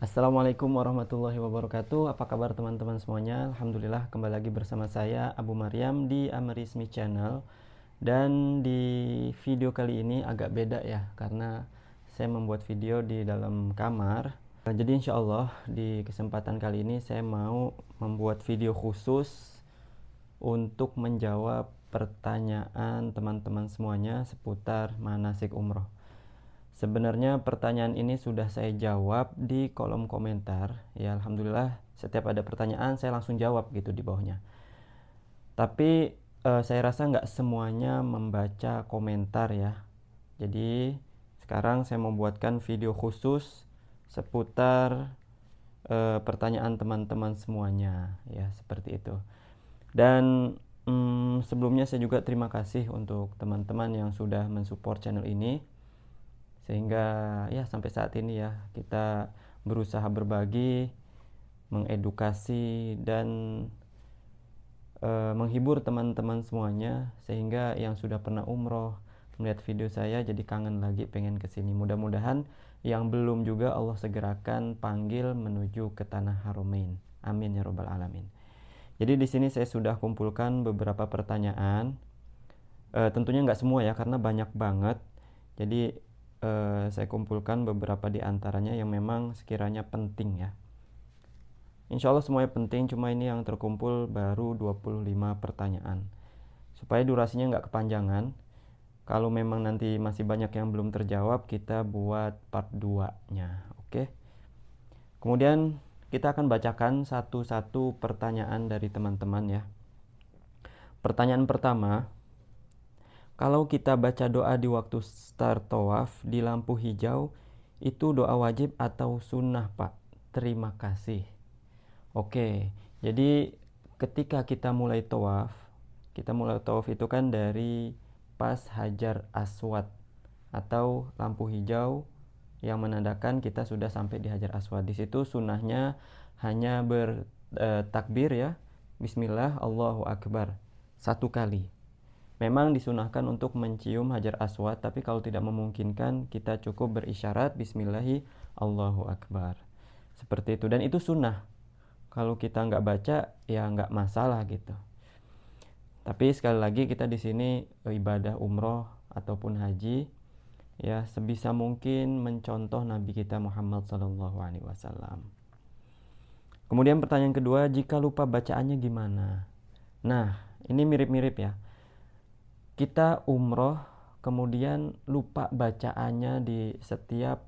Assalamualaikum warahmatullahi wabarakatuh. Apa kabar teman-teman semuanya? Alhamdulillah kembali lagi bersama saya Abu Maryam di Amerismi Channel. Dan di video kali ini agak beda ya, karena saya membuat video di dalam kamar. Jadi insya Allah di kesempatan kali ini saya mau membuat video khusus untuk menjawab pertanyaan teman-teman semuanya seputar manasik umroh. Sebenarnya pertanyaan ini sudah saya jawab di kolom komentar. Ya alhamdulillah setiap ada pertanyaan saya langsung jawab gitu di bawahnya. Tapi saya rasa nggak semuanya membaca komentar ya. Jadi sekarang saya membuatkan video khusus seputar pertanyaan teman-teman semuanya ya, seperti itu. Dan sebelumnya saya juga terima kasih untuk teman-teman yang sudah mensupport channel ini, sehingga ya sampai saat ini ya kita berusaha berbagi, mengedukasi dan menghibur teman-teman semuanya, sehingga yang sudah pernah umroh melihat video saya jadi kangen lagi pengen kesini. Mudah-mudahan yang belum juga Allah segerakan panggil menuju ke tanah Haramain. Amin ya robbal alamin. Jadi di sini saya sudah kumpulkan beberapa pertanyaan. Tentunya nggak semua ya, karena banyak banget. Jadi saya kumpulkan beberapa di antaranya yang memang sekiranya penting ya. Insya Allah semuanya penting, cuma ini yang terkumpul baru 25 pertanyaan. Supaya durasinya nggak kepanjangan. Kalau memang nanti masih banyak yang belum terjawab, kita buat part 2-nya. Oke. Kemudian kita akan bacakan satu-satu pertanyaan dari teman-teman ya. Pertanyaan pertama, kalau kita baca doa di waktu start tawaf di lampu hijau, itu doa wajib atau sunnah, Pak? Terima kasih. Oke, jadi ketika kita mulai tawaf itu kan dari pas Hajar Aswad atau lampu hijau yang menandakan kita sudah sampai di Hajar Aswad. Di situ sunnahnya hanya bertakbir ya, Bismillah, Allahu Akbar, satu kali. Memang disunahkan untuk mencium Hajar Aswad, tapi kalau tidak memungkinkan kita cukup berisyarat Bismillahi Allahu Akbar. Seperti itu, dan itu sunnah. Kalau kita nggak baca ya nggak masalah gitu. Tapi sekali lagi kita di sini ibadah umroh ataupun haji ya sebisa mungkin mencontoh Nabi kita Muhammad SAW. Kemudian pertanyaan kedua, jika lupa bacaannya gimana? Nah, ini mirip-mirip ya. Kita umroh kemudian lupa bacaannya di setiap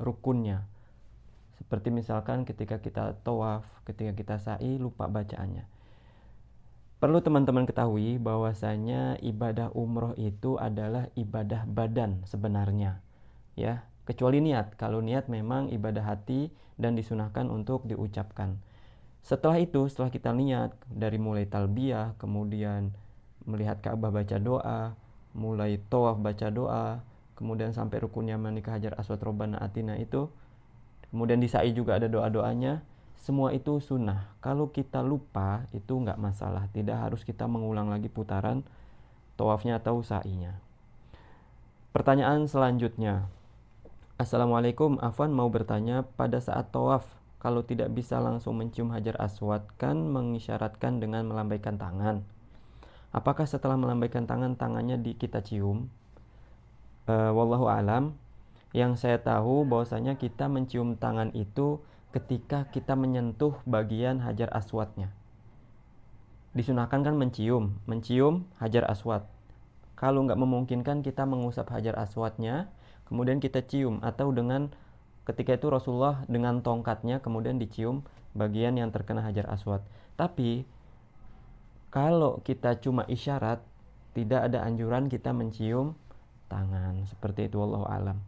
rukunnya. Seperti misalkan ketika kita tawaf, ketika kita sa'i, lupa bacaannya. Perlu teman-teman ketahui bahwasanya ibadah umroh itu adalah ibadah badan sebenarnya. Ya, kecuali niat. Kalau niat memang ibadah hati dan disunahkan untuk diucapkan. Setelah itu, setelah kita niat, dari mulai talbiyah, kemudian melihat Ka'bah baca doa, mulai tawaf baca doa, kemudian sampai rukunnya menikah Hajar Aswad Robbana Atina itu, kemudian di sa'i juga ada doa-doanya. Semua itu sunnah. Kalau kita lupa itu nggak masalah. Tidak harus kita mengulang lagi putaran tawafnya atau sa'inya. Pertanyaan selanjutnya. Assalamualaikum, Afwan mau bertanya, pada saat tawaf kalau tidak bisa langsung mencium Hajar Aswad kan mengisyaratkan dengan melambaikan tangan. Apakah setelah melambaikan tangan tangannya kita cium? Wallahu alam. Yang saya tahu bahwasanya kita mencium tangan itu ketika kita menyentuh bagian Hajar Aswadnya. Disunahkan kan mencium Hajar Aswad. Kalau nggak memungkinkan kita mengusap Hajar Aswadnya, kemudian kita cium, atau dengan ketika itu Rasulullah dengan tongkatnya kemudian dicium bagian yang terkena Hajar Aswad. Tapi kalau kita cuma isyarat, tidak ada anjuran kita mencium tangan. Seperti itu, wallahu alam.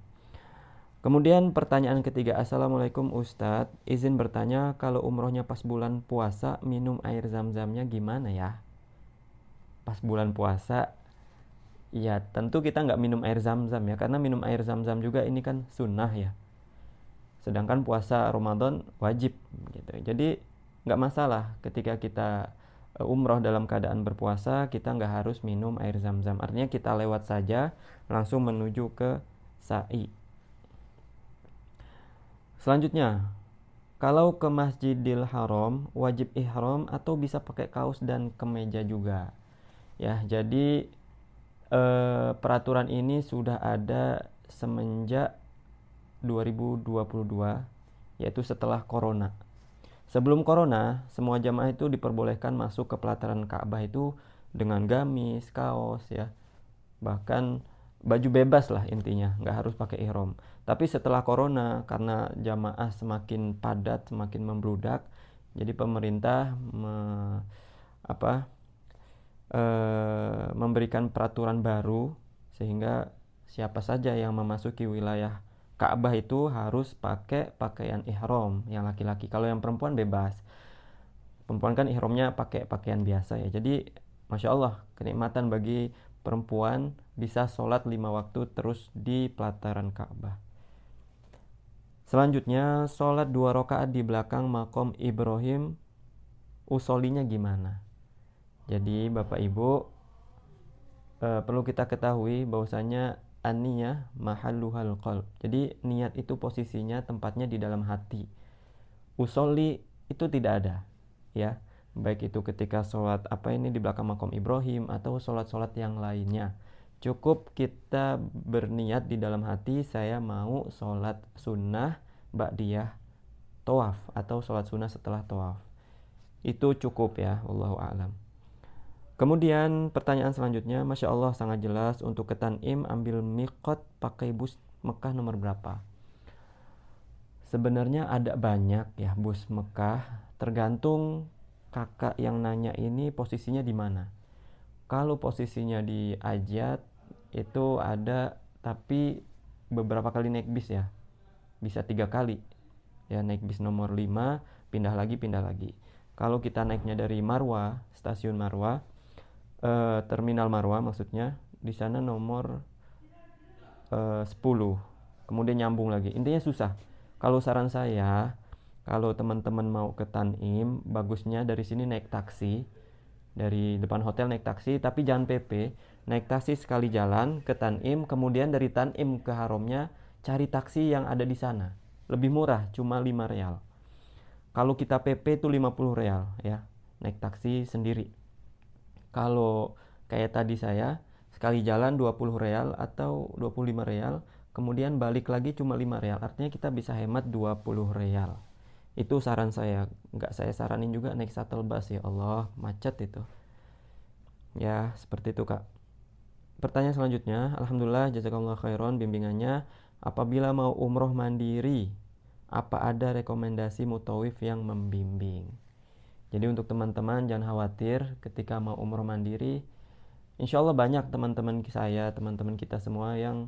Kemudian pertanyaan ketiga, Assalamualaikum Ustadz, izin bertanya, kalau umrohnya pas bulan puasa minum air zam-zamnya gimana ya? Pas bulan puasa, ya tentu kita nggak minum air zam-zam ya, karena minum air zam-zam juga ini kan sunnah ya. Sedangkan puasa Ramadan wajib gitu. Jadi nggak masalah ketika kita umroh dalam keadaan berpuasa, kita nggak harus minum air zam-zam. Artinya kita lewat saja langsung menuju ke sa'i. Selanjutnya, kalau ke Masjidil Haram wajib ihram atau bisa pakai kaos dan kemeja juga. Ya, jadi peraturan ini sudah ada semenjak 2022, yaitu setelah corona. Sebelum corona, semua jamaah itu diperbolehkan masuk ke pelataran Ka'bah itu dengan gamis, kaos ya. Bahkan baju bebas lah intinya, nggak harus pakai ihram. Tapi setelah corona, karena jamaah semakin padat, semakin membludak, jadi pemerintah memberikan peraturan baru sehingga siapa saja yang memasuki wilayah Ka'bah itu harus pakai pakaian ihram yang laki-laki. Kalau yang perempuan bebas. Perempuan kan ihramnya pakai pakaian biasa ya. Jadi Masya Allah, kenikmatan bagi perempuan bisa sholat 5 waktu terus di pelataran Ka'bah. Selanjutnya, sholat 2 rakaat di belakang makom Ibrahim, usolinya gimana? Jadi Bapak Ibu, perlu kita ketahui bahwasanya an-niyah mahalluhal qalb. Jadi niat itu posisinya tempatnya di dalam hati. Usolli itu tidak ada, ya. Baik itu ketika sholat di belakang makom Ibrahim atau sholat-sholat yang lainnya. Cukup kita berniat di dalam hati, saya mau sholat sunnah ba'diyah tawaf atau sholat sunnah setelah tawaf. Itu cukup ya, wallahu a'lam. Kemudian pertanyaan selanjutnya, Masya Allah sangat jelas, untuk ke Tan'im ambil miqat pakai bus Mekah nomor berapa? Sebenarnya ada banyak ya bus Mekah, tergantung kakak yang nanya ini posisinya di mana. Kalau posisinya di Ajat itu ada, tapi beberapa kali naik bis ya, bisa 3 kali ya, naik bis nomor 5, pindah lagi. Kalau kita naiknya dari Marwa, stasiun Marwa, terminal Marwa maksudnya, di sana nomor 10, kemudian nyambung lagi. Intinya susah. Kalau saran saya, kalau teman-teman mau ke Tan'im, bagusnya dari sini naik taksi, dari depan hotel naik taksi, tapi jangan PP, naik taksi sekali jalan ke Tan'im, kemudian dari Tan'im ke Haramnya cari taksi yang ada di sana. Lebih murah, cuma 5 real. Kalau kita PP itu 50 real ya, naik taksi sendiri. Kalau kayak tadi saya, sekali jalan 20 real atau 25 real, kemudian balik lagi cuma 5 real. Artinya kita bisa hemat 20 real. Itu saran saya. Nggak saya saranin juga naik shuttle bus, ya Allah, macet itu. Ya, seperti itu Kak. Pertanyaan selanjutnya, Alhamdulillah jazakallahu khairan bimbingannya. Apabila mau umroh mandiri, apa ada rekomendasi mutawif yang membimbing? Jadi untuk teman-teman jangan khawatir ketika mau umroh mandiri. Insya Allah banyak teman-teman saya, teman-teman kita semua yang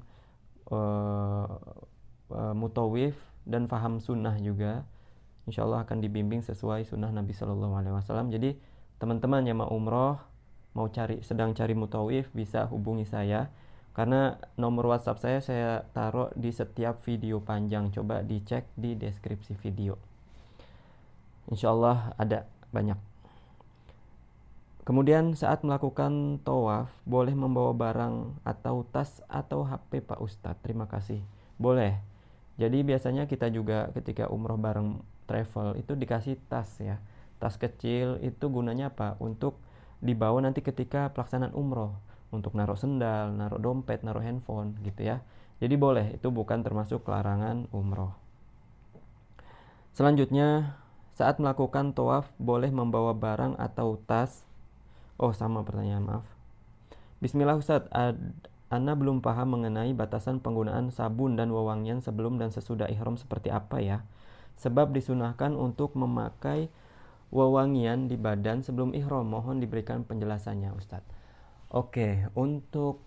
mutawif dan faham sunnah juga. Insya Allah akan dibimbing sesuai sunnah Nabi Shallallahu Alaihi Wasallam. Jadi teman-teman yang mau umroh, sedang cari mutawif, bisa hubungi saya. Karena nomor WhatsApp saya taruh di setiap video panjang. Coba dicek di deskripsi video. Insya Allah ada banyak. Kemudian saat melakukan tawaf, boleh membawa barang atau tas atau HP Pak Ustadz? Terima kasih. Boleh. Jadi biasanya kita juga ketika umroh bareng travel itu dikasih tas ya. Tas kecil itu gunanya apa? Untuk dibawa nanti ketika pelaksanaan umroh. Untuk naruh sendal, naruh dompet, naruh handphone gitu ya. Jadi boleh, itu bukan termasuk larangan umroh. Selanjutnya, saat melakukan tawaf boleh membawa barang atau tas? Oh, sama pertanyaan, maaf. Bismillah Ustadz, Ana belum paham mengenai batasan penggunaan sabun dan wewangian sebelum dan sesudah ihram seperti apa ya. Sebab disunahkan untuk memakai wewangian di badan sebelum ihram. Mohon diberikan penjelasannya Ustadz. Oke, untuk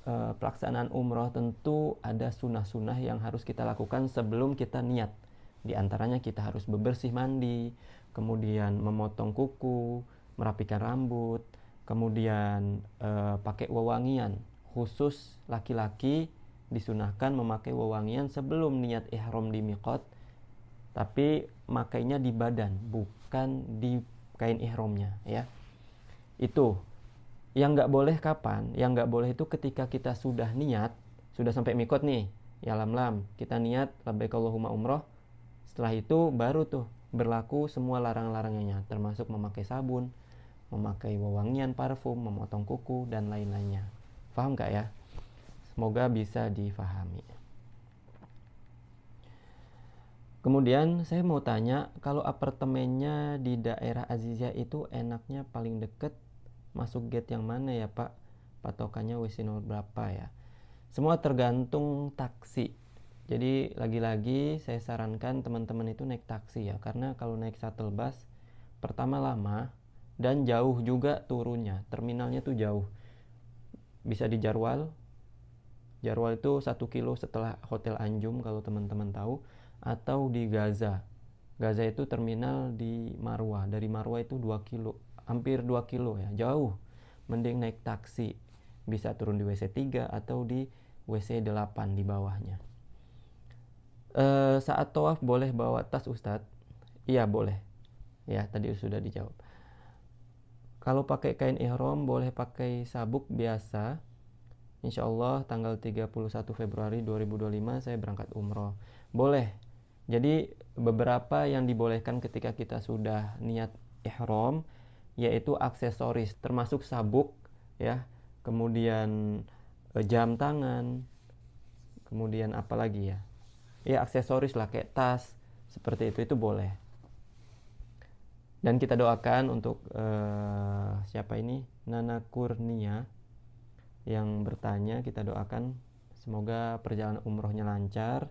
pelaksanaan umroh tentu ada sunnah-sunnah yang harus kita lakukan sebelum kita niat. Di antaranya kita harus bebersih mandi, kemudian memotong kuku, merapikan rambut, kemudian pakai wewangian. Khusus laki-laki disunahkan memakai wewangian sebelum niat ihram di miqat, tapi makainya di badan, bukan di kain ihramnya ya. Itu. Yang nggak boleh kapan? Yang nggak boleh itu ketika kita sudah niat, sudah sampai miqat nih, ya lam, kita niat labbaik Allahumma umroh, Setelah itu baru tuh berlaku semua larang-larangannya, termasuk memakai sabun, memakai wewangian parfum, memotong kuku, dan lain-lainnya. Paham gak ya? Semoga bisa difahami. Kemudian saya mau tanya, kalau apartemennya di daerah Azizia itu enaknya paling deket masuk gate yang mana ya Pak? Patokannya WC nomor berapa ya? Semua tergantung taksi. Jadi lagi-lagi saya sarankan teman-teman itu naik taksi ya, karena kalau naik shuttle bus pertama lama dan jauh juga turunnya. Terminalnya tuh jauh. Bisa di Jarwal. Jarwal itu 1 kilo setelah Hotel Anjum kalau teman-teman tahu, atau di Gaza. Gaza itu terminal di Marwa. Dari Marwa itu 2 kilo, hampir 2 kilo ya, jauh. Mending naik taksi. Bisa turun di WC 3 atau di WC 8 di bawahnya. Saat tawaf boleh bawa tas Ustadz? Iya boleh. Ya tadi sudah dijawab. Kalau pakai kain ihram boleh pakai sabuk biasa. Insya Allah tanggal 31 Februari 2025 saya berangkat umroh. Boleh. Jadi beberapa yang dibolehkan ketika kita sudah niat ihram, yaitu aksesoris termasuk sabuk ya, kemudian jam tangan, kemudian apa lagi ya? Ya aksesoris lah kayak tas seperti itu boleh. Dan kita doakan untuk siapa ini, Nana Kurnia yang bertanya, kita doakan semoga perjalanan umrohnya lancar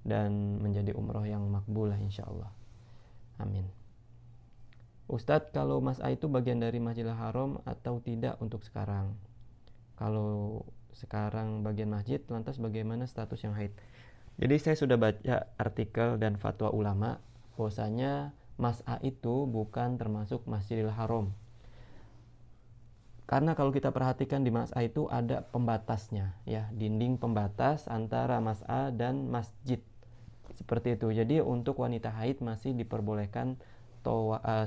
dan menjadi umroh yang makbul insya Allah. Amin. Ustadz, kalau Mas A itu bagian dari Masjidil Haram atau tidak untuk sekarang? Kalau sekarang bagian masjid, lantas bagaimana status yang haid? Jadi saya sudah baca artikel dan fatwa ulama bahwasanya Mas A itu bukan termasuk Masjidil Haram. Karena kalau kita perhatikan di Mas A itu ada pembatasnya ya, dinding pembatas antara Mas A dan masjid. Seperti itu. Jadi untuk wanita haid masih diperbolehkan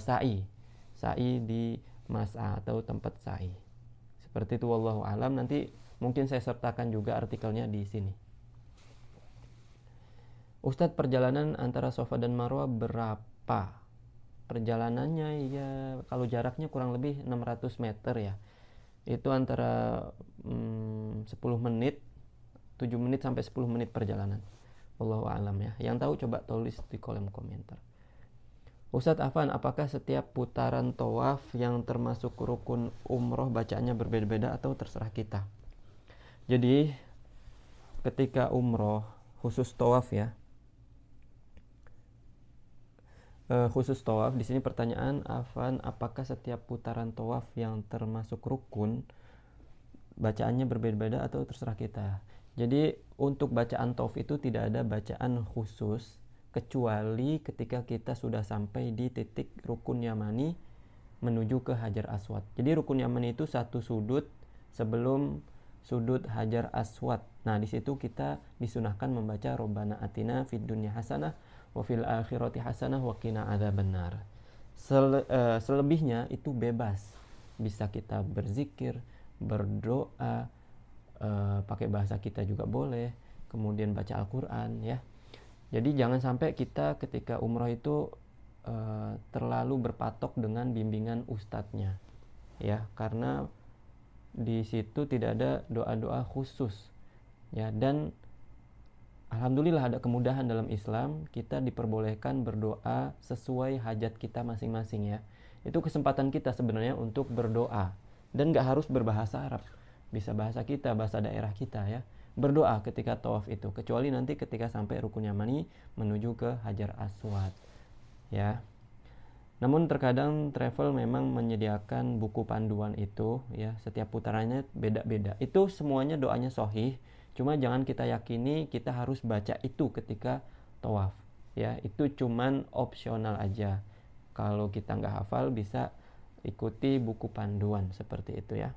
sa'i di Mas A atau tempat sa'i. Seperti itu wallahu alam. Nanti mungkin saya sertakan juga artikelnya di sini. Ustadz, perjalanan antara Safa dan Marwah berapa? Perjalanannya ya kalau jaraknya kurang lebih 600 meter ya. Itu antara 10 menit, 7 menit sampai 10 menit perjalanan. Wallahu a'lam ya. Yang tahu coba tulis di kolom komentar. Ustadz Afan, apakah setiap putaran tawaf yang termasuk rukun umroh bacaannya berbeda-beda atau terserah kita? Jadi ketika umroh khusus tawaf ya, khusus tawaf di sini pertanyaan Afan, apakah setiap putaran tawaf yang termasuk rukun bacaannya berbeda-beda atau terserah kita? Jadi untuk bacaan tawaf itu tidak ada bacaan khusus kecuali ketika kita sudah sampai di titik rukun yamani menuju ke Hajar Aswad. Jadi rukun yamani itu satu sudut sebelum sudut Hajar Aswad. Nah, di situ kita disunahkan membaca Robbana Atina fid dunya hasanah wa fil akhirati hasanah wa qina adzabannar. Selebihnya itu bebas. Bisa kita berzikir, berdoa, pakai bahasa kita juga boleh, kemudian baca Al-Qur'an ya. Jadi jangan sampai kita ketika umroh itu terlalu berpatok dengan bimbingan ustadznya ya, karena di situ tidak ada doa-doa khusus ya. Dan alhamdulillah ada kemudahan dalam Islam, kita diperbolehkan berdoa sesuai hajat kita masing-masing ya. Itu kesempatan kita sebenarnya untuk berdoa, dan gak harus berbahasa Arab, bisa bahasa kita, bahasa daerah kita ya, berdoa ketika tawaf itu, kecuali nanti ketika sampai rukun yamani menuju ke Hajar Aswad ya. Namun terkadang travel memang menyediakan buku panduan itu ya, setiap putarannya beda-beda. Itu semuanya doanya sahih, cuma jangan kita yakini kita harus baca itu ketika tawaf ya. Itu cuman opsional aja. Kalau kita nggak hafal bisa ikuti buku panduan seperti itu ya.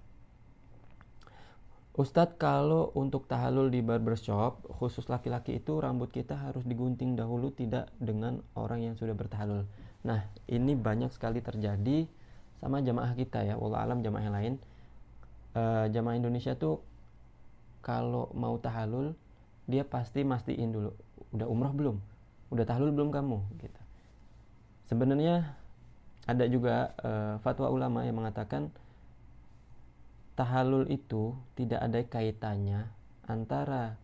Ustadz, kalau untuk tahallul di barbershop khusus laki-laki itu rambut kita harus digunting dahulu, tidak dengan orang yang sudah bertahallul. Nah, ini banyak sekali terjadi sama jamaah kita ya, wallah alam jamaah yang lain. Jamaah Indonesia tuh kalau mau tahallul dia pasti mastiin dulu, udah umrah belum? udah tahlul belum kamu gitu. Sebenarnya ada juga fatwa ulama yang mengatakan tahallul itu tidak ada kaitannya antara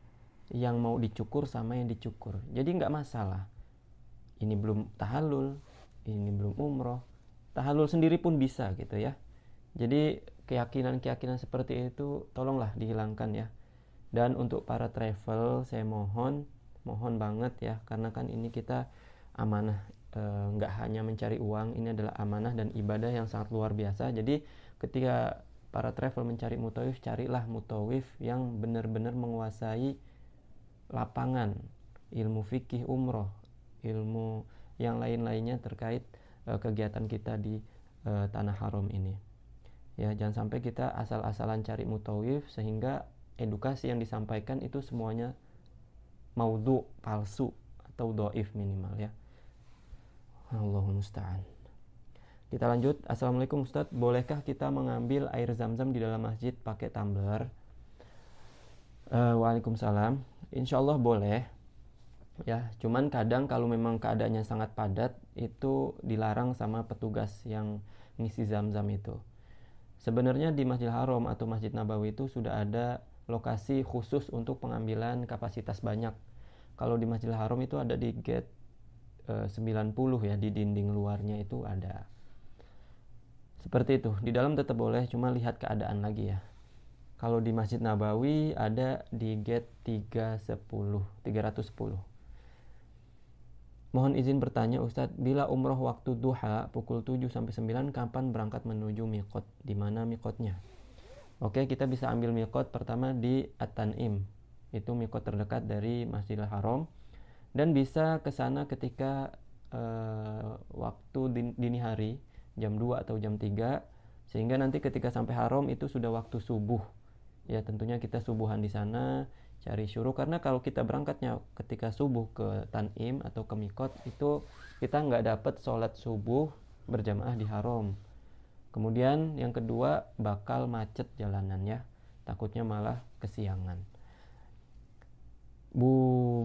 yang mau dicukur sama yang dicukur. Jadi nggak masalah. Ini belum tahallul, ini belum umroh. Tahallul sendiri pun bisa gitu ya. Jadi keyakinan-keyakinan seperti itu tolonglah dihilangkan ya. Dan untuk para travel saya mohon banget ya, karena kan ini kita amanah, nggak hanya mencari uang, ini adalah amanah dan ibadah yang sangat luar biasa. Jadi ketika para travel mencari mutawif, carilah mutawif yang benar-benar menguasai lapangan, ilmu fikih umroh, ilmu yang lain-lainnya terkait kegiatan kita di tanah haram ini. Ya, jangan sampai kita asal-asalan cari mutawif sehingga edukasi yang disampaikan itu semuanya maudhu, palsu atau dhaif minimal ya. Allahumma musta'an. Kita lanjut. Assalamualaikum Ustadz, bolehkah kita mengambil air zam-zam di dalam masjid pakai tumbler? Waalaikumsalam. Insyaallah boleh. Ya, cuman kadang kalau memang keadaannya sangat padat itu dilarang sama petugas yang ngisi zam-zam itu. Sebenarnya di Masjidil Haram atau Masjid Nabawi itu sudah ada lokasi khusus untuk pengambilan kapasitas banyak. Kalau di Masjidil Haram itu ada di gate 90 ya, di dinding luarnya itu ada. Seperti itu. Di dalam tetap boleh, cuma lihat keadaan lagi ya. Kalau di Masjid Nabawi ada di gate 310. Mohon izin bertanya Ustadz, bila umroh waktu duha pukul 7 sampai 9 kapan berangkat menuju miqat? Di mana miqatnya? Oke, kita bisa ambil miqat pertama di At-Tan'im. Itu miqat terdekat dari Masjidil Haram, dan bisa ke sana ketika waktu dini hari jam 2 atau jam 3, sehingga nanti ketika sampai haram itu sudah waktu subuh. Ya, tentunya kita subuhan di sana, cari syuruk, karena kalau kita berangkatnya ketika subuh ke Tan'im atau ke Mikot itu kita nggak dapat sholat subuh berjamaah di haram. Kemudian yang kedua, bakal macet jalanannya, takutnya malah kesiangan.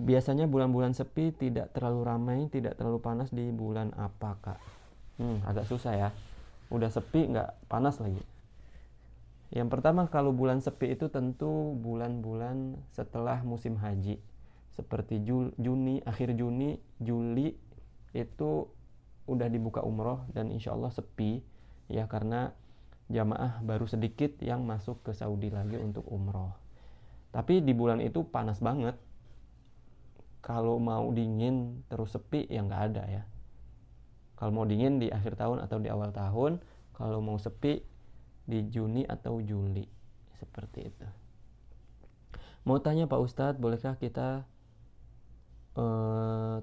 Biasanya bulan-bulan sepi tidak terlalu ramai, tidak terlalu panas di bulan apa Kak? Agak susah ya, udah sepi nggak panas lagi. Yang pertama, kalau bulan sepi itu tentu bulan-bulan setelah musim haji, seperti Juni, akhir Juni, Juli itu udah dibuka umroh dan insya Allah sepi ya, karena jamaah baru sedikit yang masuk ke Saudi lagi untuk umroh. Tapi di bulan itu panas banget. Kalau mau dingin terus sepi ya nggak ada ya. Kalau mau dingin di akhir tahun atau di awal tahun, kalau mau sepi di Juni atau Juli, seperti itu. Mau tanya Pak Ustadz, bolehkah kita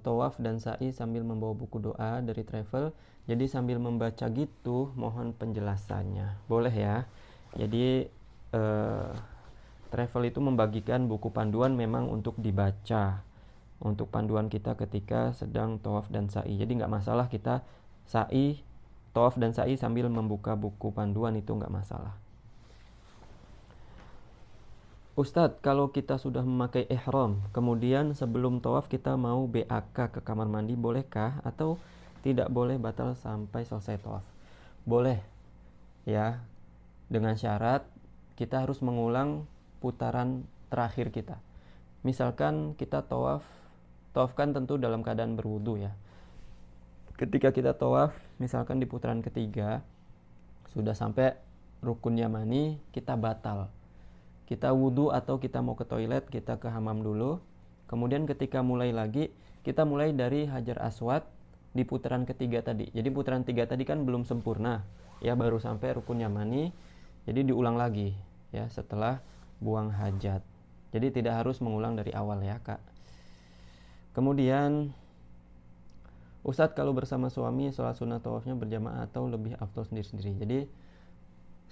tawaf dan sa'i sambil membawa buku doa dari travel? Jadi sambil membaca gitu, mohon penjelasannya. Boleh ya. Jadi travel itu membagikan buku panduan memang untuk dibaca, untuk panduan kita ketika sedang tawaf dan sa'i. Jadi nggak masalah kita sa'i, tawaf dan sa'i sambil membuka buku panduan, itu nggak masalah. Ustadz, kalau kita sudah memakai ihram, kemudian sebelum tawaf kita mau BAK ke kamar mandi, bolehkah? Atau tidak boleh, batal sampai selesai tawaf? Boleh ya, dengan syarat kita harus mengulang putaran terakhir kita. Misalkan kita tawaf kan tentu dalam keadaan berwudu ya. Ketika kita tawaf, misalkan di putaran ketiga sudah sampai rukun yamani, kita batal. Kita wudu atau kita mau ke toilet, kita ke hamam dulu. Kemudian ketika mulai lagi, kita mulai dari Hajar Aswad di putaran ketiga tadi. Jadi putaran 3 tadi kan belum sempurna ya, baru sampai rukun yamani. Jadi diulang lagi ya setelah buang hajat. Jadi tidak harus mengulang dari awal ya Kak. Kemudian Ustadz, kalau bersama suami sholat sunnah tawafnya berjamaah atau lebih afdol sendiri-sendiri? Jadi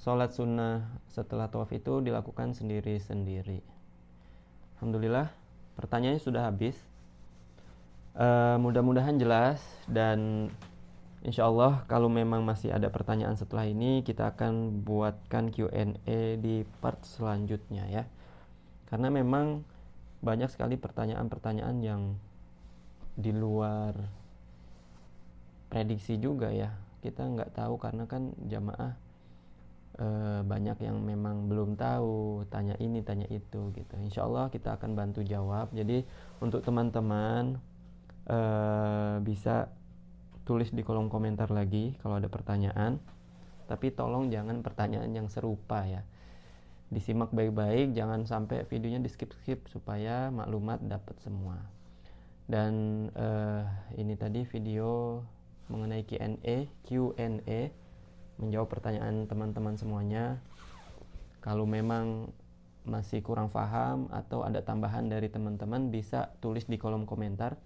sholat sunnah setelah tawaf itu dilakukan sendiri-sendiri. Alhamdulillah, pertanyaannya sudah habis. Mudah-mudahan jelas, dan insya Allah kalau memang masih ada pertanyaan setelah ini, kita akan buatkan Q&A di part selanjutnya ya. Karena memang banyak sekali pertanyaan-pertanyaan yang di luar prediksi juga ya. Kita nggak tahu karena kan jamaah banyak yang memang belum tahu, tanya ini tanya itu gitu. Insya Allah kita akan bantu jawab. Jadi untuk teman-teman bisa tulis di kolom komentar lagi kalau ada pertanyaan, tapi tolong jangan pertanyaan yang serupa ya, disimak baik-baik, jangan sampai videonya di skip-skip supaya maklumat dapat semua. Dan ini tadi video mengenai Q&A, menjawab pertanyaan teman-teman semuanya. Kalau memang masih kurang paham atau ada tambahan dari teman-teman, bisa tulis di kolom komentar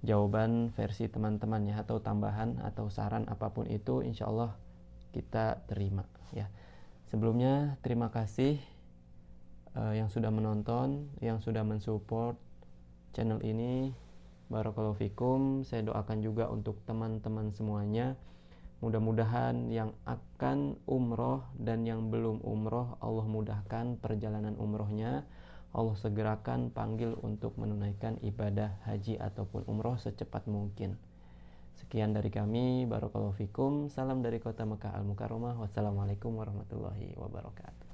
jawaban versi teman-teman ya, atau tambahan atau saran apapun itu, insya Allah kita terima ya. Sebelumnya terima kasih yang sudah menonton, yang sudah mensupport channel ini. Barakallahu fikum. Saya doakan juga untuk teman-teman semuanya, mudah-mudahan yang akan umroh dan yang belum umroh, Allah mudahkan perjalanan umrohnya. Allah segerakan panggil untuk menunaikan ibadah haji ataupun umroh secepat mungkin. Sekian dari kami. Barakallahu fikum. Salam dari kota Mekah Al Mukarramah. Wassalamualaikum warahmatullahi wabarakatuh.